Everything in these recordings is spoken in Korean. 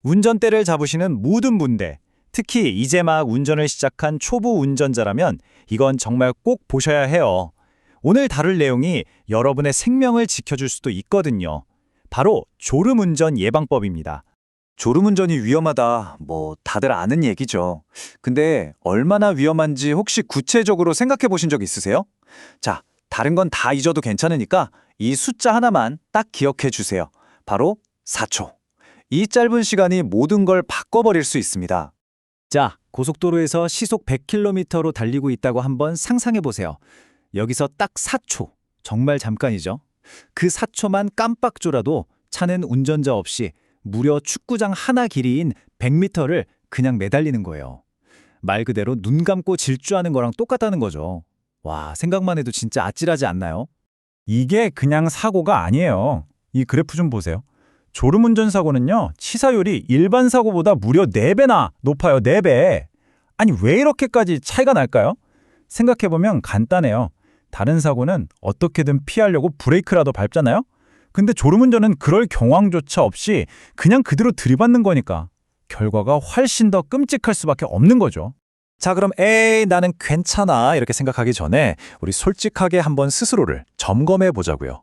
운전대를 잡으시는 모든 분들, 특히 이제 막 운전을 시작한 초보 운전자라면 이건 정말 꼭 보셔야 해요. 오늘 다룰 내용이 여러분의 생명을 지켜줄 수도 있거든요. 바로 졸음운전 예방법입니다. 졸음운전이 위험하다. 다들 아는 얘기죠. 근데 얼마나 위험한지 혹시 구체적으로 생각해 보신 적 있으세요? 자, 다른 건 다 잊어도 괜찮으니까 이 숫자 하나만 딱 기억해 주세요. 바로 4초. 이 짧은 시간이 모든 걸 바꿔버릴 수 있습니다. 자, 고속도로에서 시속 100km로 달리고 있다고 한번 상상해 보세요. 여기서 딱 4초. 정말 잠깐이죠. 그 4초만 깜빡 졸아도 차는 운전자 없이 무려 축구장 하나 길이인 100m를 그냥 매달리는 거예요. 말 그대로 눈 감고 질주하는 거랑 똑같다는 거죠. 와, 생각만 해도 진짜 아찔하지 않나요? 이게 그냥 사고가 아니에요. 이 그래프 좀 보세요. 졸음운전 사고는요, 치사율이 일반 사고보다 무려 4배나 높아요, 4배. 아니, 왜 이렇게까지 차이가 날까요? 생각해보면 간단해요. 다른 사고는 어떻게든 피하려고 브레이크라도 밟잖아요? 근데 졸음운전은 그럴 경황조차 없이 그냥 그대로 들이받는 거니까 결과가 훨씬 더 끔찍할 수밖에 없는 거죠. 자, 그럼 에이, 나는 괜찮아 이렇게 생각하기 전에 우리 솔직하게 한번 스스로를 점검해 보자고요.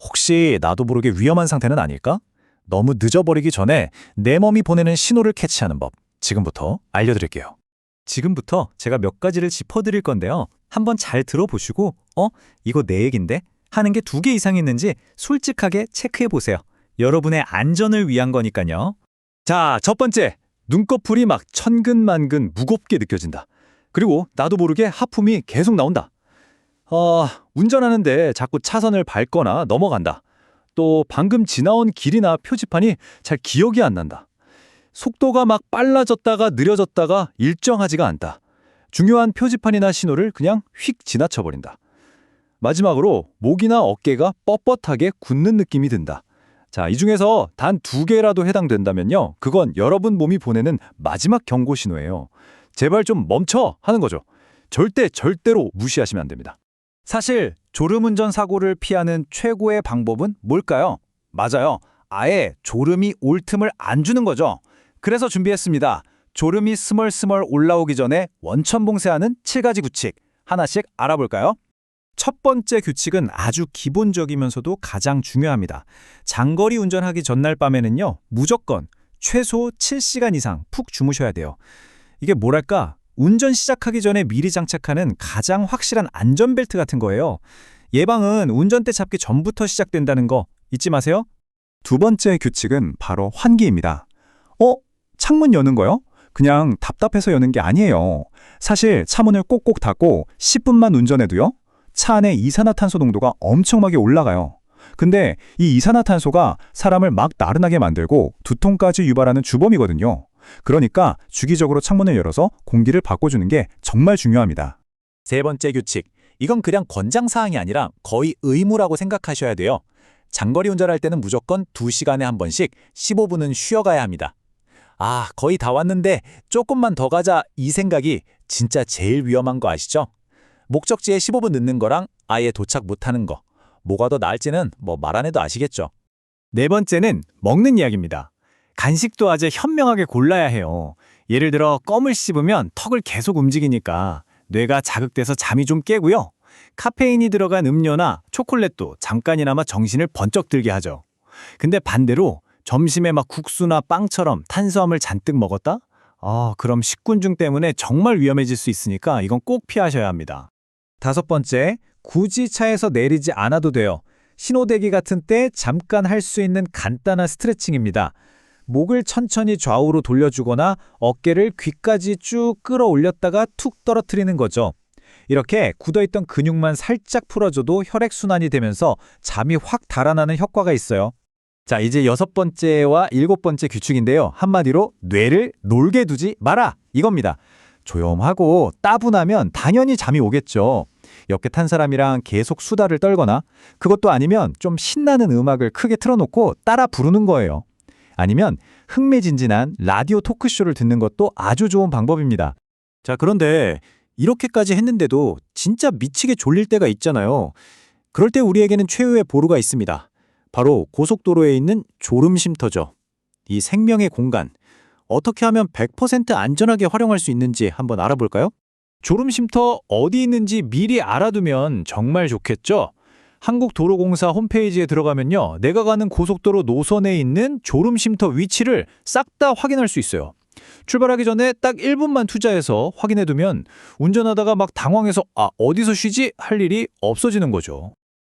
혹시 나도 모르게 위험한 상태는 아닐까? 너무 늦어버리기 전에 내 몸이 보내는 신호를 캐치하는 법, 지금부터 알려드릴게요. 지금부터 제가 몇 가지를 짚어드릴 건데요. 한번 잘 들어보시고 이거 내 얘긴데? 하는 게 2개 이상 있는지 솔직하게 체크해 보세요. 여러분의 안전을 위한 거니까요. 자, 첫 번째. 눈꺼풀이 막 천근만근 무겁게 느껴진다. 그리고 나도 모르게 하품이 계속 나온다. 운전하는데 자꾸 차선을 밟거나 넘어간다. 또 방금 지나온 길이나 표지판이 잘 기억이 안 난다. 속도가 막 빨라졌다가 느려졌다가 일정하지가 않다. 중요한 표지판이나 신호를 그냥 휙 지나쳐버린다. 마지막으로 목이나 어깨가 뻣뻣하게 굳는 느낌이 든다. 자, 이 중에서 단 2개라도 해당된다면요. 그건 여러분 몸이 보내는 마지막 경고 신호예요. 제발 좀 멈춰 하는 거죠. 절대로 무시하시면 안 됩니다. 사실 졸음운전 사고를 피하는 최고의 방법은 뭘까요? 맞아요. 아예 졸음이 올 틈을 안 주는 거죠. 그래서 준비했습니다. 졸음이 스멀스멀 올라오기 전에 원천봉쇄하는 7가지 규칙. 하나씩 알아볼까요? 첫 번째 규칙은 아주 기본적이면서도 가장 중요합니다. 장거리 운전하기 전날 밤에는요, 무조건 최소 7시간 이상 푹 주무셔야 돼요. 이게 뭐랄까, 운전 시작하기 전에 미리 장착하는 가장 확실한 안전벨트 같은 거예요. 예방은 운전대 잡기 전부터 시작된다는 거 잊지 마세요. 두 번째 규칙은 바로 환기입니다. 창문 여는 거요? 그냥 답답해서 여는 게 아니에요. 사실 차문을 꼭꼭 닫고 10분만 운전해도요, 차 안에 이산화탄소 농도가 엄청나게 올라가요. 근데 이 이산화탄소가 사람을 막 나른하게 만들고 두통까지 유발하는 주범이거든요. 그러니까 주기적으로 창문을 열어서 공기를 바꿔주는 게 정말 중요합니다. 세 번째 규칙. 이건 그냥 권장사항이 아니라 거의 의무라고 생각하셔야 돼요. 장거리 운전할 때는 무조건 2시간에 한 번씩 15분은 쉬어가야 합니다. 거의 다 왔는데 조금만 더 가자 이 생각이 진짜 제일 위험한 거 아시죠? 목적지에 15분 늦는 거랑 아예 도착 못하는 거. 뭐가 더 나을지는 말 안 해도 아시겠죠? 네 번째는 먹는 이야기입니다. 간식도 아주 현명하게 골라야 해요. 예를 들어 껌을 씹으면 턱을 계속 움직이니까 뇌가 자극돼서 잠이 좀 깨고요. 카페인이 들어간 음료나 초콜릿도 잠깐이나마 정신을 번쩍 들게 하죠. 근데 반대로 점심에 막 국수나 빵처럼 탄수화물 잔뜩 먹었다? 그럼 식곤증 때문에 정말 위험해질 수 있으니까 이건 꼭 피하셔야 합니다. 다섯 번째, 굳이 차에서 내리지 않아도 돼요. 신호대기 같은 때 잠깐 할 수 있는 간단한 스트레칭입니다. 목을 천천히 좌우로 돌려주거나 어깨를 귀까지 쭉 끌어올렸다가 툭 떨어뜨리는 거죠. 이렇게 굳어있던 근육만 살짝 풀어줘도 혈액순환이 되면서 잠이 확 달아나는 효과가 있어요. 자, 이제 6번째와 7번째 규칙인데요. 한마디로 뇌를 놀게 두지 마라! 이겁니다. 조용하고 따분하면 당연히 잠이 오겠죠. 옆에 탄 사람이랑 계속 수다를 떨거나 그것도 아니면 좀 신나는 음악을 크게 틀어놓고 따라 부르는 거예요. 아니면 흥미진진한 라디오 토크쇼를 듣는 것도 아주 좋은 방법입니다. 자, 그런데 이렇게까지 했는데도 진짜 미치게 졸릴 때가 있잖아요. 그럴 때 우리에게는 최후의 보루가 있습니다. 바로 고속도로에 있는 졸음 쉼터죠. 이 생명의 공간, 어떻게 하면 100% 안전하게 활용할 수 있는지 한번 알아볼까요? 졸음쉼터 어디 있는지 미리 알아두면 정말 좋겠죠? 한국도로공사 홈페이지에 들어가면요, 내가 가는 고속도로 노선에 있는 졸음쉼터 위치를 싹 다 확인할 수 있어요. 출발하기 전에 딱 1분만 투자해서 확인해두면 운전하다가 막 당황해서 어디서 쉬지? 할 일이 없어지는 거죠.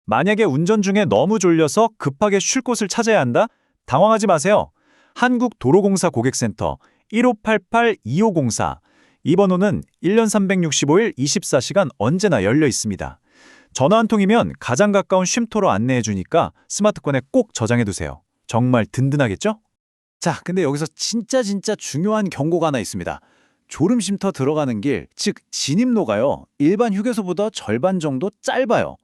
만약에 운전 중에 너무 졸려서 급하게 쉴 곳을 찾아야 한다? 당황하지 마세요. 한국도로공사 고객센터 1588-2504 이 번호는 1년 365일 24시간 언제나 열려 있습니다. 전화 한 통이면 가장 가까운 쉼터로 안내해 주니까 스마트폰에 꼭 저장해 두세요. 정말 든든하겠죠? 자, 근데 여기서 진짜 중요한 경고가 하나 있습니다. 졸음쉼터 들어가는 길, 즉 진입로가요, 일반 휴게소보다 절반 정도 짧아요.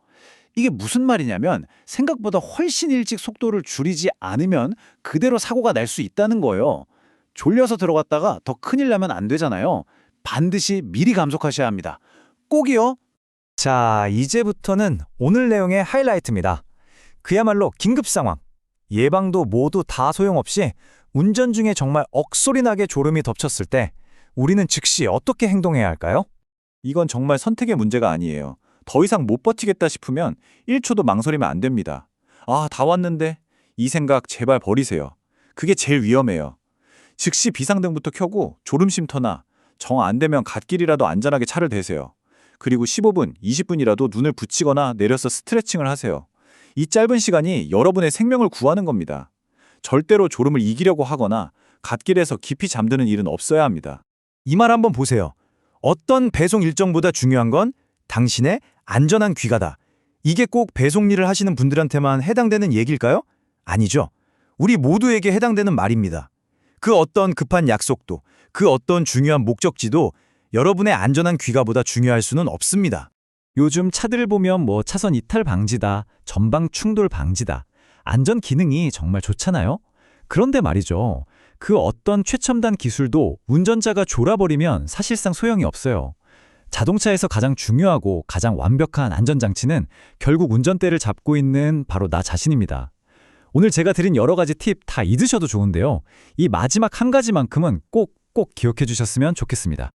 이게 무슨 말이냐면 생각보다 훨씬 일찍 속도를 줄이지 않으면 그대로 사고가 날 수 있다는 거예요. 졸려서 들어갔다가 더 큰일 나면 안 되잖아요. 반드시 미리 감속하셔야 합니다. 꼭이요. 자, 이제부터는 오늘 내용의 하이라이트입니다. 그야말로 긴급 상황. 예방도 모두 다 소용없이 운전 중에 정말 억소리 나게 졸음이 덮쳤을 때 우리는 즉시 어떻게 행동해야 할까요? 이건 정말 선택의 문제가 아니에요. 더 이상 못 버티겠다 싶으면 1초도 망설이면 안 됩니다. 다 왔는데 이 생각 제발 버리세요. 그게 제일 위험해요. 즉시 비상등부터 켜고 졸음쉼터나 정 안 되면 갓길이라도 안전하게 차를 대세요. 그리고 15분, 20분이라도 눈을 붙이거나 내려서 스트레칭을 하세요. 이 짧은 시간이 여러분의 생명을 구하는 겁니다. 절대로 졸음을 이기려고 하거나 갓길에서 깊이 잠드는 일은 없어야 합니다. 이 말 한번 보세요. 어떤 배송 일정보다 중요한 건 당신의 안전한 귀가다. 이게 꼭 배송 일을 하시는 분들한테만 해당되는 얘기일까요? 아니죠. 우리 모두에게 해당되는 말입니다. 그 어떤 급한 약속도, 그 어떤 중요한 목적지도 여러분의 안전한 귀가보다 중요할 수는 없습니다. 요즘 차들 보면 차선 이탈 방지다, 전방 충돌 방지다, 안전 기능이 정말 좋잖아요. 그런데 말이죠. 그 어떤 최첨단 기술도 운전자가 졸아버리면 사실상 소용이 없어요. 자동차에서 가장 중요하고 가장 완벽한 안전장치는 결국 운전대를 잡고 있는 바로 나 자신입니다. 오늘 제가 드린 여러 가지 팁 다 잊으셔도 좋은데요. 이 마지막 한 가지만큼은 꼭 기억해 주셨으면 좋겠습니다.